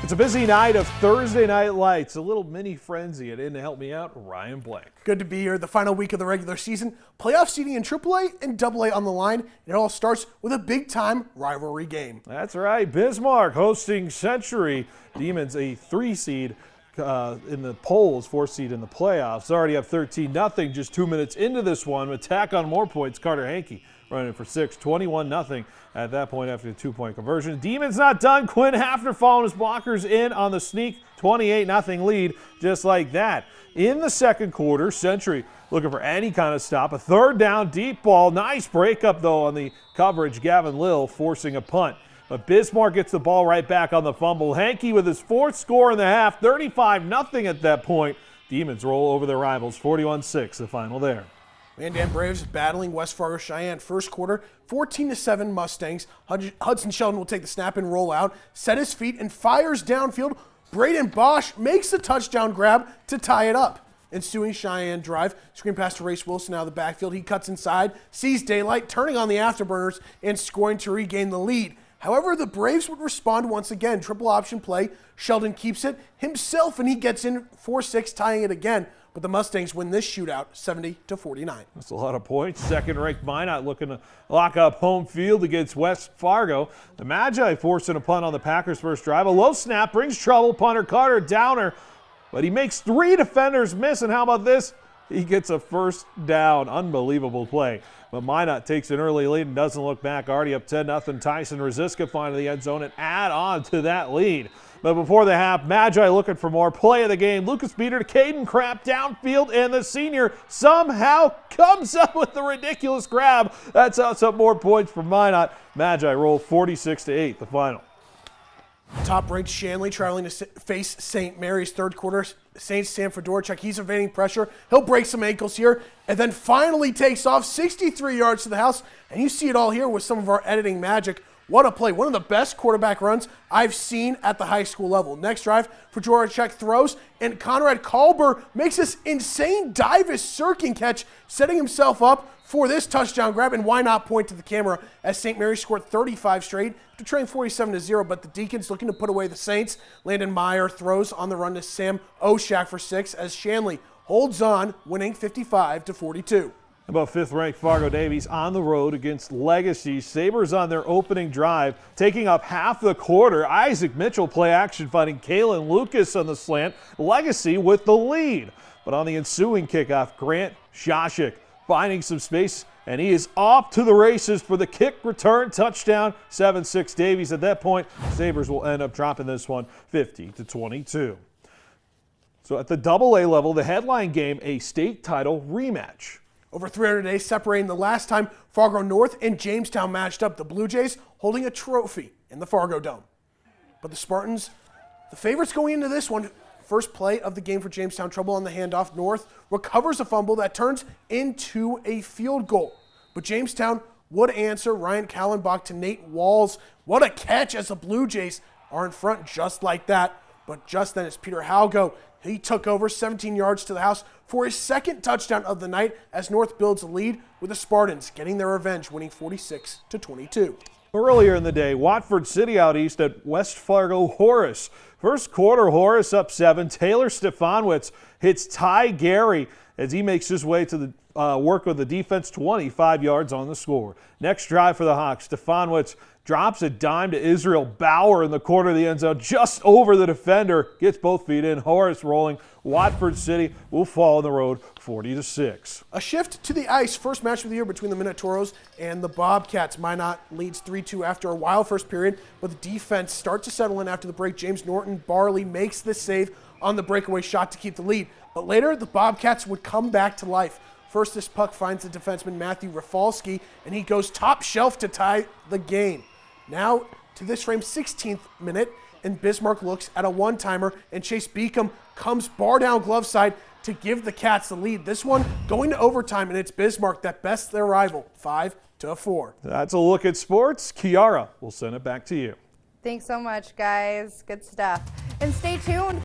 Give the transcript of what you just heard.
It's a busy night of Thursday Night Lights, a little mini frenzy, and in to help me out, Ryan Blank. Good to be here. The final week of the regular season, playoff seeding in AAA and AA on the line. It all starts with a big-time rivalry game. That's right, Bismarck hosting Century. Demons a 3 seed in the polls, 4 seed in the playoffs. Already up 13-0, just 2 minutes into this one. Attack on more points, Carter Hankey running for 6, 21-0 at that point after the 2-point conversion. Demons not done. Quinn Hafner following his blockers in on the sneak, 28-0 lead, just like that. In the second quarter, Century looking for any kind of stop. A third down, deep ball. Nice breakup, though, on the coverage. Gavin Lill forcing a punt. But Bismarck gets the ball right back on the fumble. Hankey with his 4th score in the half, 35-0 at that point. Demons roll over their rivals, 41-6, the final there. Mandan Braves battling West Fargo Cheyenne. First quarter, 14-7 Mustangs. Hudson Sheldon will take the snap and roll out, set his feet and fires downfield. Braden Bosch makes the touchdown grab to tie it up. Ensuing Cheyenne drive, screen pass to Race Wilson out of the backfield. He cuts inside, sees daylight, turning on the afterburners and scoring to regain the lead. However, the Braves would respond once again. Triple option play. Sheldon keeps it himself and he gets in 4-6, tying it again. But the Mustangs win this shootout 70-49. That's a lot of points. Second-ranked Minot looking to lock up home field against West Fargo. The Magi forcing a punt on the Packers' first drive. A low snap brings trouble. Punter Carter Downer, but he makes 3 defenders miss. And how about this? He gets a first down. Unbelievable play. But Minot takes an early lead and doesn't look back. Already up 10-0. Tyson Rosiska finding the end zone and add on to that lead. But before the half, Magi looking for more. Play of the game. Lucas Beater to Caden Krapp downfield, and the senior somehow comes up with the ridiculous grab. That's up more points for Minot. Magi roll 46-8, the final. Top-ranked Shanley traveling to face St. Mary's. Third quarter, Saints Sam Fedorchuk. He's evading pressure. He'll break some ankles here and then finally takes off 63 yards to the house. And you see it all here with some of our editing magic. What a play. One of the best quarterback runs I've seen at the high school level. Next drive, Fedorchuk throws, and Conrad Kalber makes this insane dive-circling catch, setting himself up for this touchdown grab. And why not point to the camera as St. Mary's scored 35 straight to train 47-0. But the Deacons looking to put away the Saints. Landon Meyer throws on the run to Sam Oshak for 6 as Shanley holds on, winning 55-42. About 5th-ranked Fargo Davies on the road against Legacy. Sabres on their opening drive, taking up half the quarter. Isaac Mitchell play action, finding Kalen Lucas on the slant. Legacy with the lead. But on the ensuing kickoff, Grant Shashik finding some space, and he is off to the races for the kick return touchdown. 7-6 Davies. At that point, Sabres will end up dropping this one 50-22. So at the AA level, the headline game, a state title rematch. Over 300 days separating the last time Fargo North and Jamestown matched up, the Blue Jays holding a trophy in the Fargo Dome. But the Spartans, the favorites going into this one. First play of the game for Jamestown, trouble on the handoff. North recovers a fumble that turns into a field goal. But Jamestown would answer. Ryan Kallenbach to Nate Walls. What a catch as the Blue Jays are in front just like that. But just then it's Peter Halgo. He took over 17 yards to the house for his 2nd touchdown of the night as North builds a lead with the Spartans getting their revenge, winning 46-22. Earlier in the day, Watford City out east at West Fargo Horace. First quarter, Horace up 7. Taylor Stefanowicz hits Ty Gary as he makes his way to the work with the defense, 25 yards on the score. Next drive for the Hawks, Stefanowicz drops a dime to Israel Bauer in the corner of the end zone, just over the defender, gets both feet in. Horace rolling. Watford City will fall on the road 40-6. A shift to the ice. First match of the year between the Minotauros and the Bobcats. Minot leads 3-2 after a wild first period, but the defense starts to settle in after the break. James Norton Barley makes the save on the breakaway shot to keep the lead. But later, the Bobcats would come back to life. First, this puck finds the defenseman Matthew Rafalski, and he goes top shelf to tie the game. Now to this frame, 16th minute, and Bismarck looks at a one-timer, and Chase Beacom comes bar down glove side to give the Cats the lead. This one going to overtime, and it's Bismarck that bests their rival 5-4. That's a look at sports. Kiara will send it back to you. Thanks so much, guys. Good stuff. And stay tuned.